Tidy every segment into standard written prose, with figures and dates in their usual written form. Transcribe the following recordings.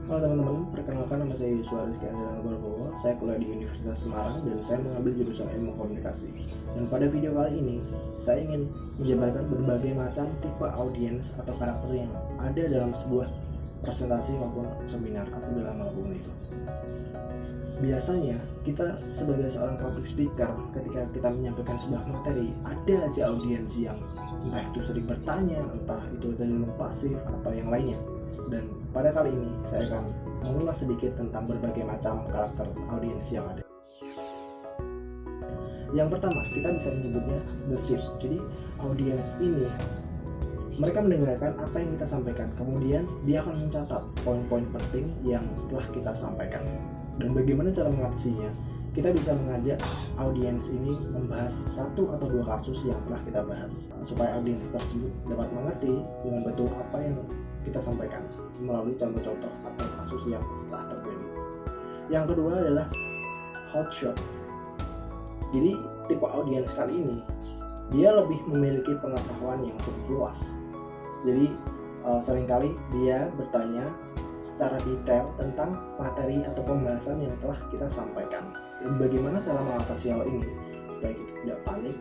Halo teman-teman, perkenalkan nama saya Yusuf Rizky Andriano Prabowo. Saya kuliah di Universitas Semarang dan saya mengambil jurusan Ilmu Komunikasi. Dan pada video kali ini, saya ingin menjabarkan berbagai macam tipe audiens atau karakter yang ada dalam sebuah presentasi maupun seminar atau dalam apapun itu. Biasanya kita sebagai seorang public speaker, ketika kita menyampaikan sebuah materi, ada aja audiens yang entah itu sering bertanya, entah itu cenderung pasif atau yang lainnya. Dan pada kali ini saya akan mengulas sedikit tentang berbagai macam karakter audiens yang ada. Yang pertama, kita bisa menyebutnya the shift. Jadi audiens ini mereka mendengarkan apa yang kita sampaikan, kemudian dia akan mencatat poin-poin penting yang telah kita sampaikan. Dan bagaimana cara mengatasinya? Kita bisa mengajak audiens ini membahas satu atau dua kasus yang telah kita bahas, supaya audiens tersebut dapat mengerti dengan betul apa yang kita sampaikan melalui contoh-contoh atau kasus yang telah terjadi. Yang kedua adalah hot shot. Jadi tipe audiens kali ini dia lebih memiliki pengetahuan yang cukup luas. Jadi seringkali dia bertanya secara detail tentang materi atau pembahasan yang telah kita sampaikan. Dan bagaimana cara mengatasi hal ini supaya kita tidak panik?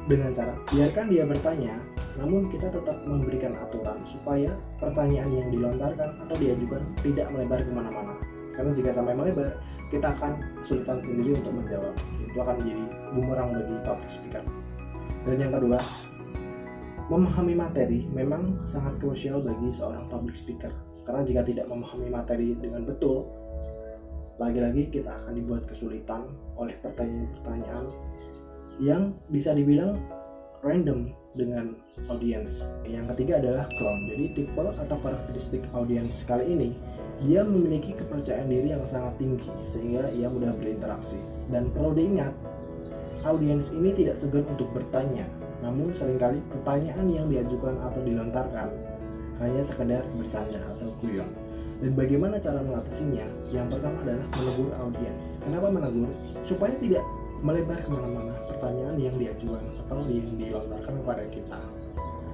Dengan cara biarkan dia bertanya, namun kita tetap memberikan aturan supaya pertanyaan yang dilontarkan atau diajukan tidak melebar kemana-mana. Karena jika sampai melebar, kita akan kesulitan sendiri untuk menjawab. Itu akan menjadi bumerang bagi public speaker. Dan yang kedua, memahami materi memang sangat krusial bagi seorang public speaker. Karena jika tidak memahami materi dengan betul, lagi-lagi kita akan dibuat kesulitan oleh pertanyaan-pertanyaan yang bisa dibilang random dengan audiens. Yang ketiga adalah clown. Jadi tipe atau karakteristik audiens kali ini, dia memiliki kepercayaan diri yang sangat tinggi sehingga ia mudah berinteraksi. Dan perlu diingat, audiens ini tidak segan untuk bertanya, namun seringkali pertanyaan yang diajukan atau dilontarkan hanya sekedar bercanda atau guyon. Dan bagaimana cara mengatasinya? Yang pertama adalah menegur audiens. Kenapa menegur? Supaya tidak melebar kemana-mana pertanyaan yang diajukan atau yang dilontarkan kepada kita.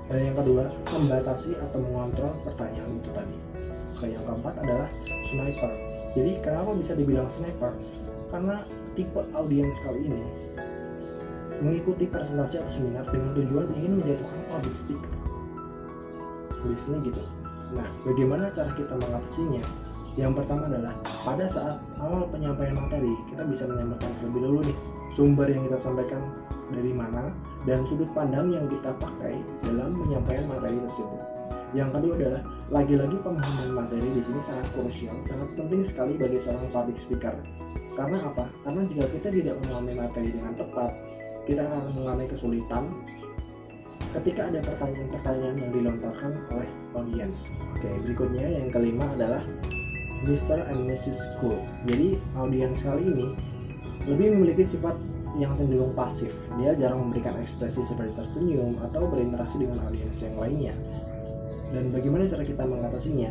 Dan yang kedua, membatasi atau mengontrol pertanyaan itu tadi. Oke, yang keempat adalah sniper. Jadi kenapa bisa dibilang sniper? Karena tipe audiens kali ini mengikuti presentasi atau seminar dengan tujuan ingin menjatuhkan public speaker. Tulisnya gitu. Nah, bagaimana cara kita mengatasinya? Yang pertama adalah pada saat awal penyampaian materi, kita bisa menyampaikan terlebih dahulu nih sumber yang kita sampaikan dari mana dan sudut pandang yang kita pakai dalam menyampaikan materi tersebut. Yang kedua adalah lagi-lagi pemahaman materi di sini sangat krusial, sangat penting sekali bagi seorang public speaker. Karena apa? Karena jika kita tidak memahami materi dengan tepat, kita akan mengalami kesulitan ketika ada pertanyaan-pertanyaan yang dilontarkan oleh audiens. Oke, berikutnya yang kelima adalah Mr. and Mrs. Cool. Jadi audiens kali ini lebih memiliki sifat yang cenderung pasif. Dia jarang memberikan ekspresi seperti tersenyum atau berinteraksi dengan audiens yang lainnya. Dan bagaimana cara kita mengatasinya?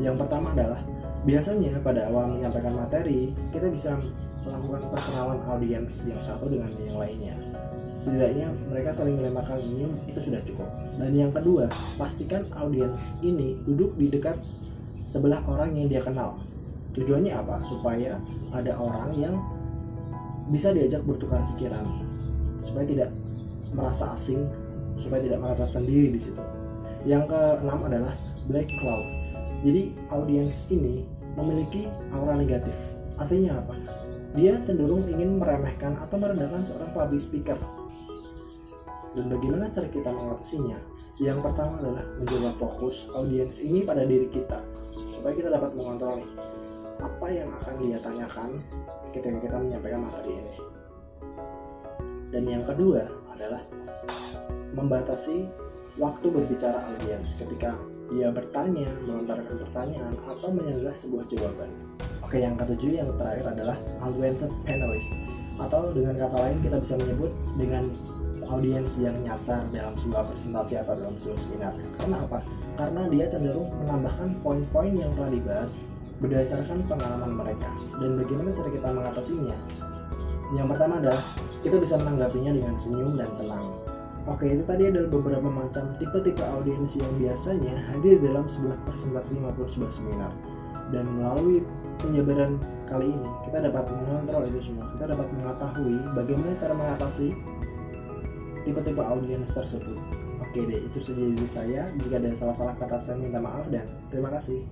Yang pertama adalah biasanya pada awal menyampaikan materi, kita bisa melakukan perkenalan audiens yang satu dengan yang lainnya. Setidaknya mereka saling melemparkan senyum, itu sudah cukup. Dan yang kedua, pastikan audiens ini duduk di dekat sebelah orang yang dia kenal. Tujuannya apa? Supaya ada orang yang bisa diajak bertukar pikiran, supaya tidak merasa asing, supaya tidak merasa sendiri di situ. Yang keenam adalah black cloud. Jadi audiens ini memiliki aura negatif. Artinya apa? Dia cenderung ingin meremehkan atau merendahkan seorang public speaker. Dan bagaimana cara kita mengatasinya? Yang pertama adalah mencoba fokus audiens ini pada diri kita, supaya kita dapat mengontrol apa yang akan dia tanyakan ketika kita menyampaikan materi ini. Dan yang kedua adalah membatasi waktu berbicara audiens ketika dia bertanya, melontarkan pertanyaan, atau menyanggah sebuah jawaban. Oke, yang ketujuh, yang terakhir adalah unwanted panelist, atau dengan kata lain kita bisa menyebut dengan audiens yang nyasar dalam sebuah presentasi atau dalam sebuah seminar. Karena apa? Karena dia cenderung menambahkan poin-poin yang telah dibahas berdasarkan pengalaman mereka. Dan bagaimana cara kita mengatasinya? Yang pertama adalah kita bisa menanggapinya dengan senyum dan tenang. Oke, itu tadi adalah beberapa macam tipe-tipe audiens yang biasanya hadir dalam sebuah presentasi maupun sebuah seminar. Dan melalui penjabaran kali ini kita dapat mengontrol itu semua. Kita dapat mengetahui bagaimana cara mengatasi tipe-tipe audiens tersebut. Oke deh, itu saja dari saya. Jika ada salah-salah kata saya minta maaf dan terima kasih.